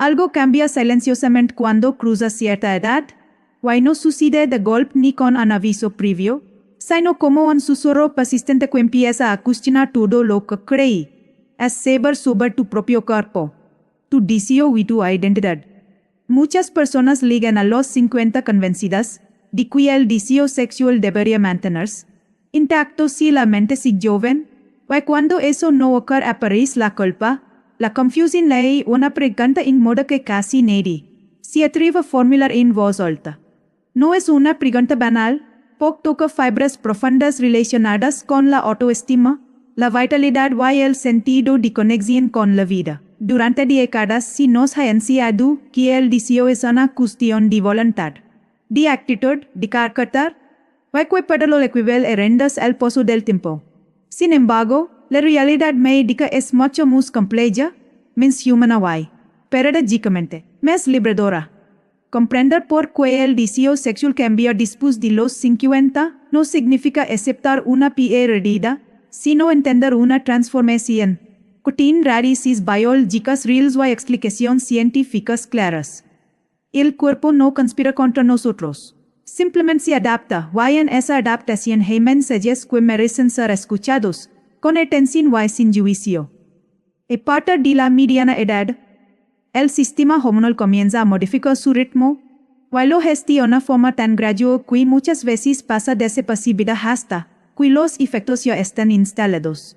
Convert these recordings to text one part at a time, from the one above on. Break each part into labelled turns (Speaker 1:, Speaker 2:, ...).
Speaker 1: Algo cambia silenciosamente cuando cruza cierta edad. Why no sucede de golpe ni con un aviso previo, sino como un susurro persistente que empieza a cuestionar todo lo que creí. Es saber sobre tu propio cuerpo, tu deseo y tu identidad. Muchas personas llegan a los 50 convencidas de que el deseo sexual debería mantenerse intacto si la mente sigue joven, y cuando eso no ocurre aparece la culpa, la confusión y una pregunta incómoda que casi nadie se atreve a formular en voz alta. No es una pregunta banal, porque toca fibras profundas relacionadas con la autoestima, la vitalidad y el sentido de conexión con la vida. Durante décadas se nos ha enseñado que el deseo es una cuestión de voluntad, de actitud, de carácter, y que para lo equivalente a rendirse el paso del tiempo. Sin embargo, la realidad médica es mucho más compleja, menos humana y, paradójicamente, más liberadora. Comprender por qué el deseo sexual cambia después de los 50 no significa aceptar una pérdida, sino entender una transformación que tiene raíces biológicas reales y explicaciones científicas claras. El cuerpo no conspira contra nosotros. Simplemente se adapta, y en esa adaptación hay mensajes que merecen ser escuchados, con atención y sin juicio. A partir de la mediana edad, el sistema hormonal comienza a modificar su ritmo, y lo gestiona de forma tan gradual que muchas veces pasa desapercibida hasta que los efectos ya están instalados.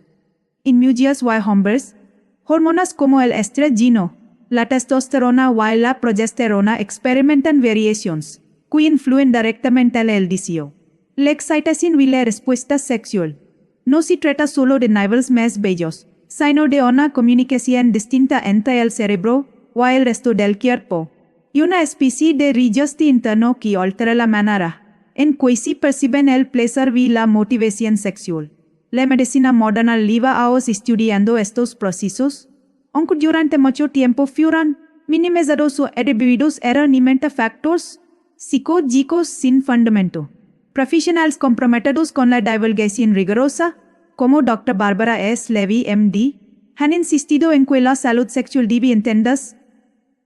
Speaker 1: En mujeres y hombres, hormonas como el estradiol, la testosterona y la progesterona experimentan variaciones que influyen directamente en el deseo. La excitación y la respuesta sexual no se trata solo de niveles más bellos, sino de una comunicación distinta entre el cerebro y el resto del cuerpo, y una especie de reajuste interno que altera la manera en que se perciben el placer y la motivación sexual. La medicina moderna lleva años estudiando estos procesos, aunque durante mucho tiempo fueron minimizados o atribuidos erróneamente a factores psicológicos sin fundamento. Profesionales comprometidos con la divulgación rigurosa, como Dr. Barbara S. Levy, MD, han insistido en que la salud sexual debe entenderse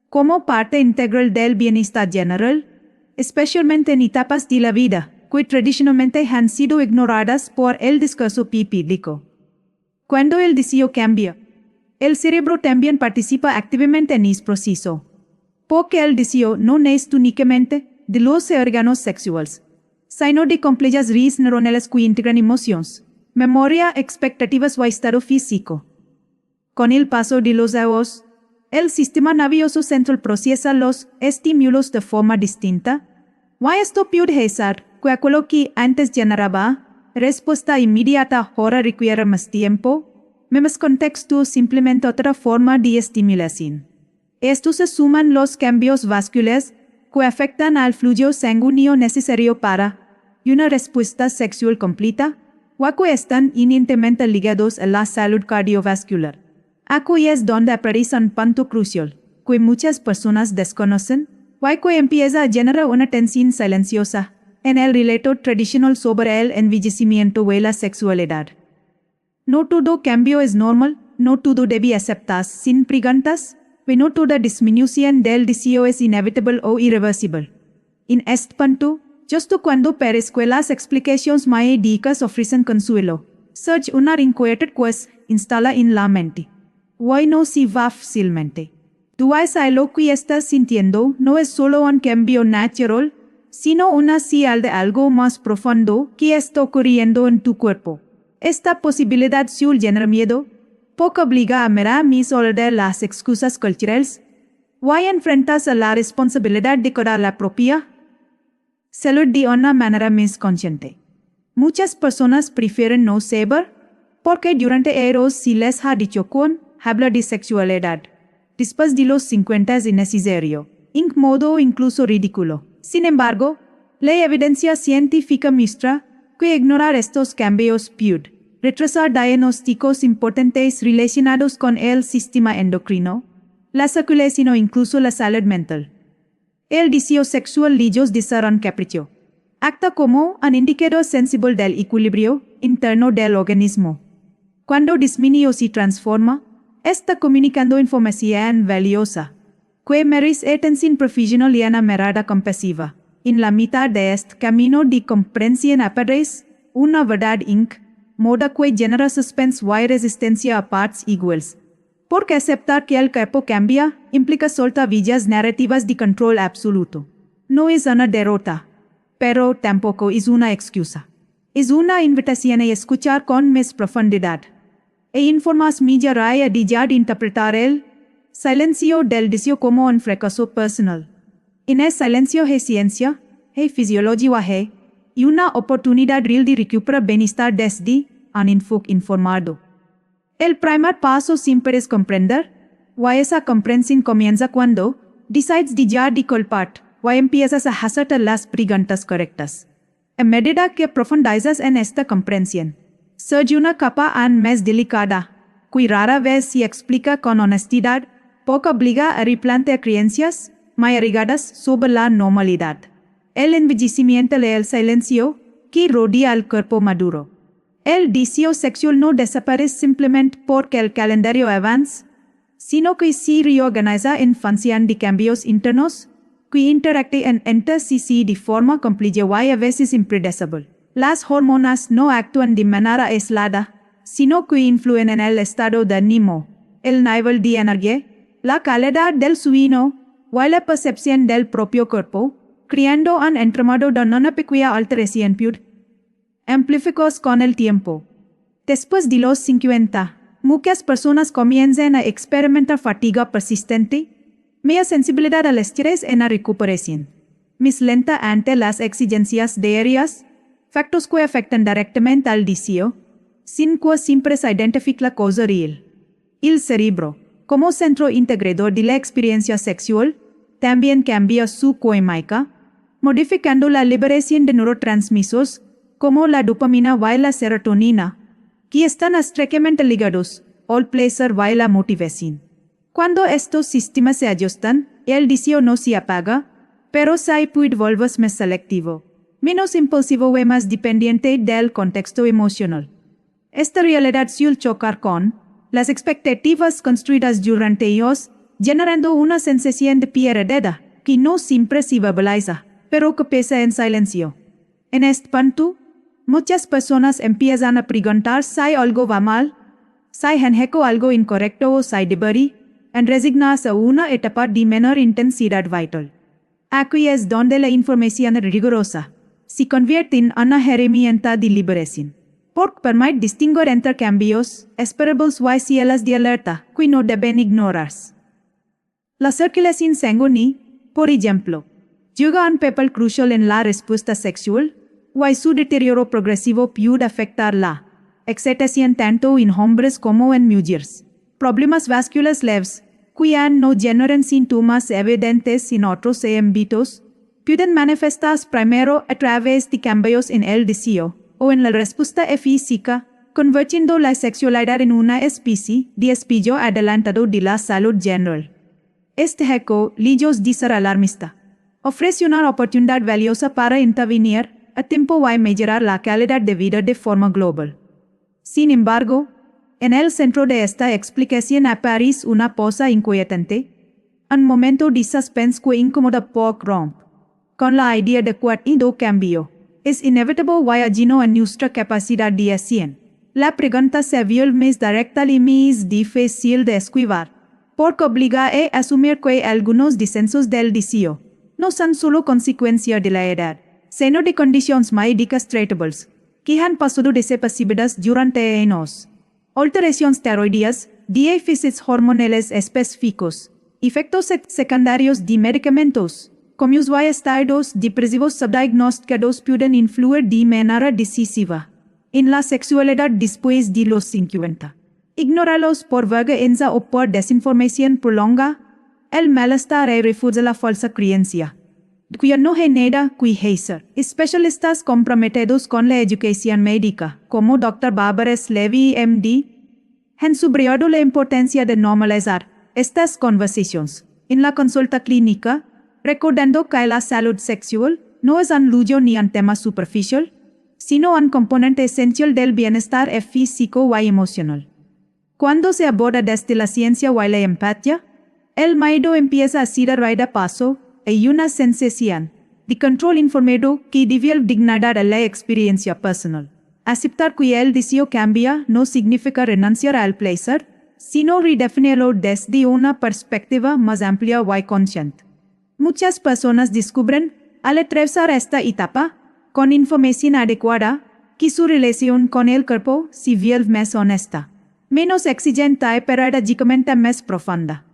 Speaker 1: como parte integral del bienestar general, especialmente en etapas de la vida que tradicionalmente han sido ignoradas por el discurso público. Cuando el deseo cambia, el cerebro también participa activamente en ese proceso, porque el deseo no es únicamente de los órganos sexuales, sino de complejas redes neuronales que integran emociones, memoria, expectativas y estado físico. Con el paso de los años, el sistema nervioso central procesa los estímulos de forma distinta, y esto puede ser que aquello que antes generaba respuesta inmediata ahora requiere más tiempo, menos contexto, simplemente otra forma de estimulación. Estos se suman los cambios vasculares que afectan al flujo sanguíneo necesario para una respuesta sexual completa, o que están íntimamente ligados a la salud cardiovascular. Aquí es donde aparece un punto crucial, que muchas personas desconocen, y que empieza a generar una tensión silenciosa en el relato tradicional sobre el envejecimiento de la sexualidad. No todo cambio es normal, no todo debe aceptarse sin preguntas, y no toda disminución del deseo es inevitable o irreversible. En este punto, justo cuando parece que las explicaciones médicas ofrecen consuelo, surge una inquietud que se instala en la mente. Hoy no se va fácilmente. Tú sabes lo que estás sintiendo no es solo un cambio natural, sino una señal de algo más profundo que está ocurriendo en tu cuerpo. Esta posibilidad suele generar miedo, porque obliga a mirar más allá de las excusas culturales, o a enfrentarse a la responsabilidad de cuidar la propia salud de una manera más consciente. Muchas personas prefieren no saber, porque durante años se les ha dicho que hablar de sexualidad después de los 50 es innecesario, incómodo o incluso ridículo. Sin embargo, la evidencia científica muestra que ignorar estos cambios puede retrasar diagnósticos importantes relacionados con el sistema endocrino, la circulación o incluso la salud mental. El deseo sexual lejos de ser un capricho actúa como un indicador sensible del equilibrio interno del organismo. Cuando disminuye o se transforma, está comunicando información valiosa, que meris sin profesional y una mirada compasiva. En la mitad de este camino de comprensión aparece una verdad inc, moda que genera suspense y resistencia a partes iguales. Porque aceptar que el cuerpo cambia implica soltar villas narrativas de control absoluto. No es una derrota, pero tampoco es una excusa. Es una invitación a escuchar con más profundidad. E informas media raya de ya de interpretar el silencio del deseo como un fracaso personal. En el silencio hay ciencia, hay fisiología y una oportunidad real de recuperar bienestar desde un enfoque informado. El primer paso siempre es comprender, y esa comprensión comienza cuando decides dejar de culpar, y empiezas a hacerte las preguntas correctas. A medida que profundizas en esta comprensión, surge una capa aún más delicada, que rara vez se explica con honestidad, porque obliga a replantear creencias muy arraigadas sobre la normalidad. El envejecimiento del silencio que rodea al cuerpo maduro. El deseo sexual no desaparece simplemente porque el calendario avanza, sino que se reorganiza en función de cambios internos que interactúan entre sí de forma compleja y a veces impredecible. Las hormonas no actúan de manera aislada, sino que influyen en el estado de ánimo, el nivel de energía, la calidad del sueño y la percepción del propio cuerpo, creando un entramado de una pequeña alteración amplificados con el tiempo. Después de los 50, muchas personas comienzan a experimentar fatiga persistente, media sensibilidad al estrés en la recuperación, más lenta ante las exigencias diarias, factores que afectan directamente al deseo, sin que siempre se identifique la causa real. El cerebro, como centro integrador de la experiencia sexual, también cambia su química, modificando la liberación de neurotransmisores como la dopamina y la serotonina, que están estrechamente ligados al placer y la motivación. Cuando estos sistemas se ajustan, el deseo no se apaga, pero se puede volverse más selectivo, menos impulsivo y más dependiente del contexto emocional. Esta realidad suele chocar con las expectativas construidas durante ellos, generando una sensación de pérdida que no siempre se verbaliza, pero que pesa en silencio. En este punto, muchas personas empiezan a preguntar si algo va mal, si han hecho algo incorrecto o si deberían resignarse a una etapa de menor intensidad vital. Aquí es donde la información rigurosa se convierte en una herramienta de liberación, porque permite distinguir entre cambios esperables y señales de alerta que no deben ignorarse. La circulación sanguínea, por ejemplo, juega un papel crucial en la respuesta sexual, y su deterioro progresivo puede afectar la excitación tanto en hombres como en mujeres. Problemas vasculares leves, que no generan síntomas evidentes en otros ámbitos, pueden manifestarse primero a través de cambios en el deseo o en la respuesta física, convirtiendo la sexualidad en una especie de espillo adelantado de la salud general. Este hecho, lejos de ser alarmista, ofrece una oportunidad valiosa para intervenir a tiempo y mejorar la calidad de vida de forma global. Sin embargo, en el centro de esta explicación aparece una posa inquietante, un momento de suspense que incomoda poco romp, con la idea de cualquier cambio es inevitable y ajeno a nuestra capacidad de acción. La pregunta se vuelve más directa y más difícil de esquivar, porque obliga a asumir que algunos descensos del deseo no son solo consecuencia de la edad, sino de condiciones médicas tratables, que han pasado desapercibidas durante años. Alteraciones tiroideas, déficits hormonales específicos, efectos secundarios de medicamentos, como los estados depresivos subdiagnosticados pueden influir de manera decisiva en la sexualidad después de los 50. Ignorarlos por vergüenza o por desinformación prolonga el malestar y refuerza la falsa creencia que no hay nada que hacer. Especialistas comprometidos con la educación médica, como Dr. Barbara Levy, MD, han subrayado la importancia de normalizar estas conversaciones en la consulta clínica, recordando que la salud sexual no es un lujo ni un tema superficial, sino un componente esencial del bienestar físico y emocional. Cuando se aborda desde la ciencia y la empatía, El miedo empieza a ser raída paso a una sensación de control informado que devuelve dignidad a la experiencia personal. Aceptar que el deseo cambia no significa renunciar al placer, sino redefinirlo desde una perspectiva más amplia y consciente. Muchas personas descubren, al atravesar esta etapa, con información adecuada, que su relación con el cuerpo se vuelve más honesta, menos exigente y paradójicamente más profunda.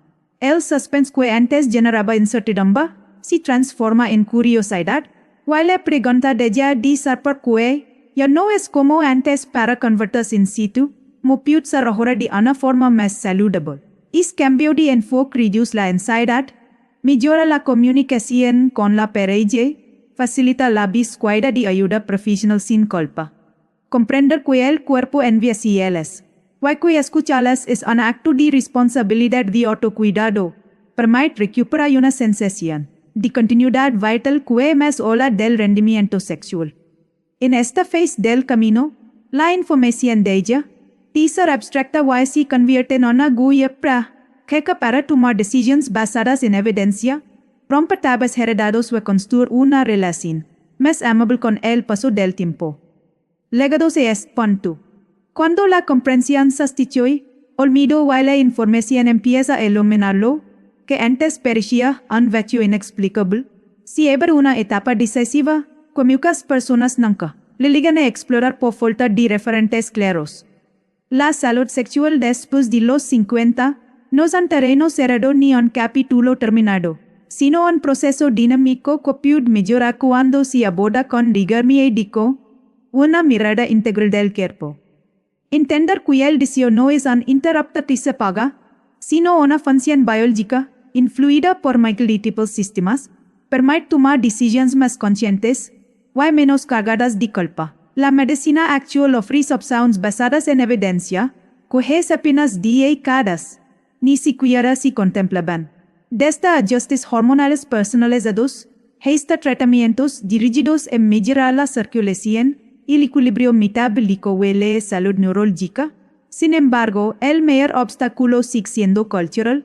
Speaker 1: El suspense que antes generaba incertidumbre se transforma en curiosidad, while la pregunta deja de ser por qué ya no es como antes para convertirse in situ, puede ser ahora de una forma más saludable. Este cambio de enfoque reduce la ansiedad, mejora la comunicación con la pareja, facilita la búsqueda de ayuda profesional sin culpa. Comprender que el cuerpo envejece que escucharlas es un acto de responsabilidad de autocuidado, permite recuperar una sensación de continuidad vital que es más ola del rendimiento sexual. En esta fase del camino, la información de ella, de ser abstracta se convierte en una guía práctica para tomar decisiones basadas en evidencia, romper tabúes heredados y construir una relación más amable con el paso del tiempo. Legado de este punto. Cuando la comprensión se sustituye, olvido y la información empieza a iluminarlo, que antes parecía un vacío inexplicable, se abre una etapa decisiva que muchas personas nunca le llegan a explorar por falta de referentes claros. La salud sexual después de los 50 no es un terreno cerrado ni un capítulo terminado, sino un proceso dinámico que puede mejorar cuando se aborda con rigor médico, una mirada integral del cuerpo. Entender que el deseo no es un interruptor que se apaga, sino una función biológica, influida por múltiples sistemas, permite tomar decisiones más conscientes y menos cargadas de culpa. La medicina actual ofrece opciones basadas en evidencia, que es apenas dedicadas, ni siquiera se contemplan. Desde ajustes hormonales personalizados, hasta tratamientos dirigidos a mejorar la circulación y el equilibrio metabólico y la salud neurológica. Sin embargo, el mayor obstáculo sigue siendo cultural,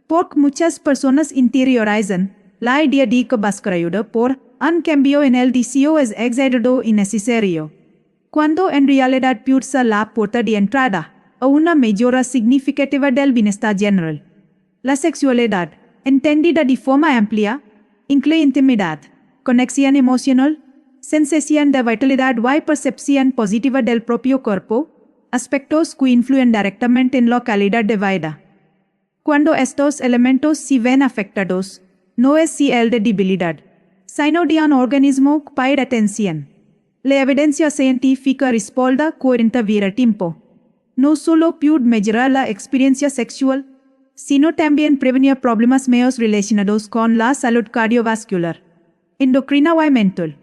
Speaker 1: porque muchas personas interiorizan la idea de que buscar ayuda por un cambio en el deseo es exagerado y necesario, cuando en realidad puede ser la puerta de entrada a una mejora significativa del bienestar general. La sexualidad, entendida de forma amplia, incluye intimidad, conexión emocional, sensación de vitalidad y percepción positiva del propio cuerpo, aspectos que influyen directamente en la calidad de vida. Cuando estos elementos se ven afectados, no es el de debilidad, sino de un organismo que pide atención. La evidencia científica respalda que intervenir a tiempo no solo puede mejorar la experiencia sexual, sino también prevenir problemas menos relacionados con la salud cardiovascular, endocrina y mental.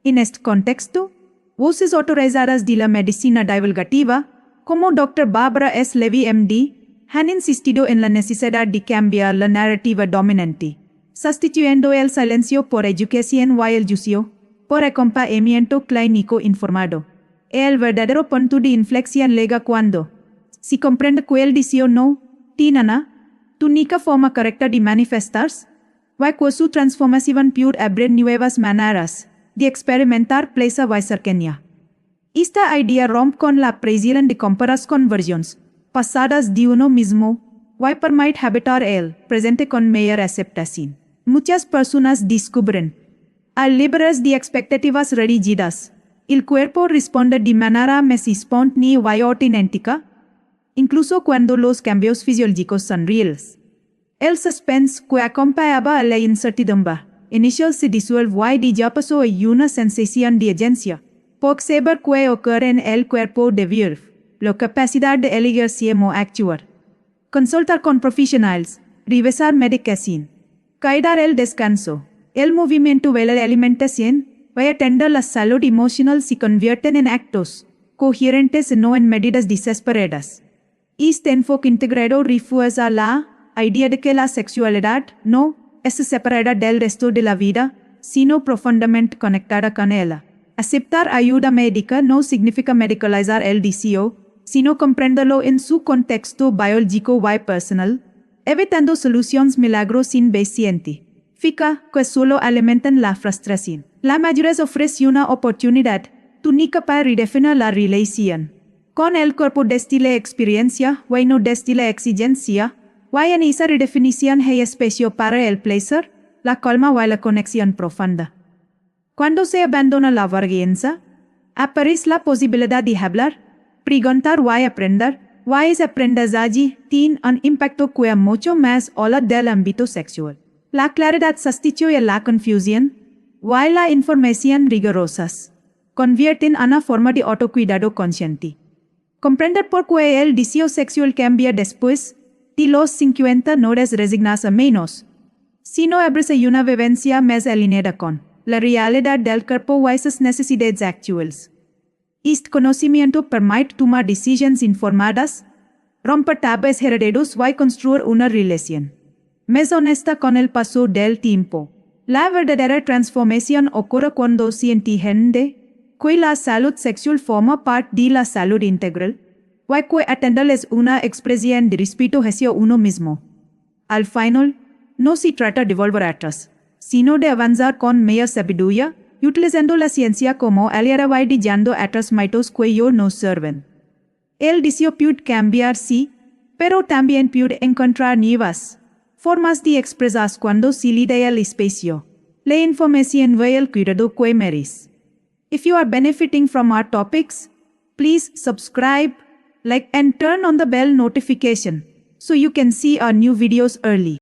Speaker 1: En este contexto, voces autorizadas de la medicina divulgativa, como Dr. Barbara S. Levy, MD, han insistido en la necesidad de cambiar la narrativa dominante, sustituyendo el silencio por educación y el juicio por acompañamiento clínico informado. El verdadero punto de inflexión llega cuando se comprende que el deseo no tiene una única forma correcta de manifestarse, y que su transformación puede abrir nuevas maneras de experimentar placer y cercanía. Esta idea rompe con la presión de comparar conversiones pasadas de uno mismo y permite habitar el presente con mayor aceptación. Muchas personas descubren, al liberarse de expectativas rígidas, el cuerpo responde de manera más espontánea y auténtica, incluso cuando los cambios fisiológicos son reales. El suspense que acompañaba a la incertidumbre inicial se disuelve y ya pasó a una sensación de agencia, por saber que ocurre en el cuerpo de vivir, la capacidad de elegir cómo actuar. Consultar con profesionales, revisar medicación, cuidar el descanso, el movimiento y la alimentación, y atender la salud emocional se convierten en actos coherentes y no en medidas desesperadas. Este enfoque integrado refuerza la idea de que la sexualidad no es separada del resto de la vida, sino profundamente conectada con ella. Aceptar ayuda médica no significa medicalizar el deseo, sino comprenderlo en su contexto biológico y personal, evitando soluciones milagros sin científica que solo alimentan la frustración. La madurez ofrece una oportunidad única para redefinir la relación con el cuerpo destile experiencia, y no destile exigencia, y en esa redefinición hay espacio para el placer, la calma y la conexión profunda. Cuando se abandona la vergüenza, aparece la posibilidad de hablar, preguntar y aprender, y ese aprendizaje tiene un impacto que es mucho más allá del ámbito sexual. La claridad sustituye la confusión, y la información rigurosas convierten en una forma de autocuidado consciente. Comprender por qué el deseo sexual cambia después de los 50 no es resignarse a menos, sino abrirse una vivencia más alineada con la realidad del cuerpo y sus necesidades actuales. Este conocimiento permite tomar decisiones informadas, romper tabúes heredados y construir una relación más honesta con el paso del tiempo. La verdadera transformación ocurre cuando se entiende que la salud sexual forma parte de la salud integral, y que atender es una expresión de respeto hacia uno mismo. Al final, no se trata de volver atrás, sino de avanzar con mayor sabiduría, utilizando la ciencia como aliada y dejando atrás mitos que ya no sirven. El deseo puede cambiar, sí, pero también puede encontrar nuevas formas de expresarse cuando se le da el espacio, la información y el cuidado que merece. If you are benefiting from our topics, please subscribe, like and turn on the bell notification so you can see our new videos early.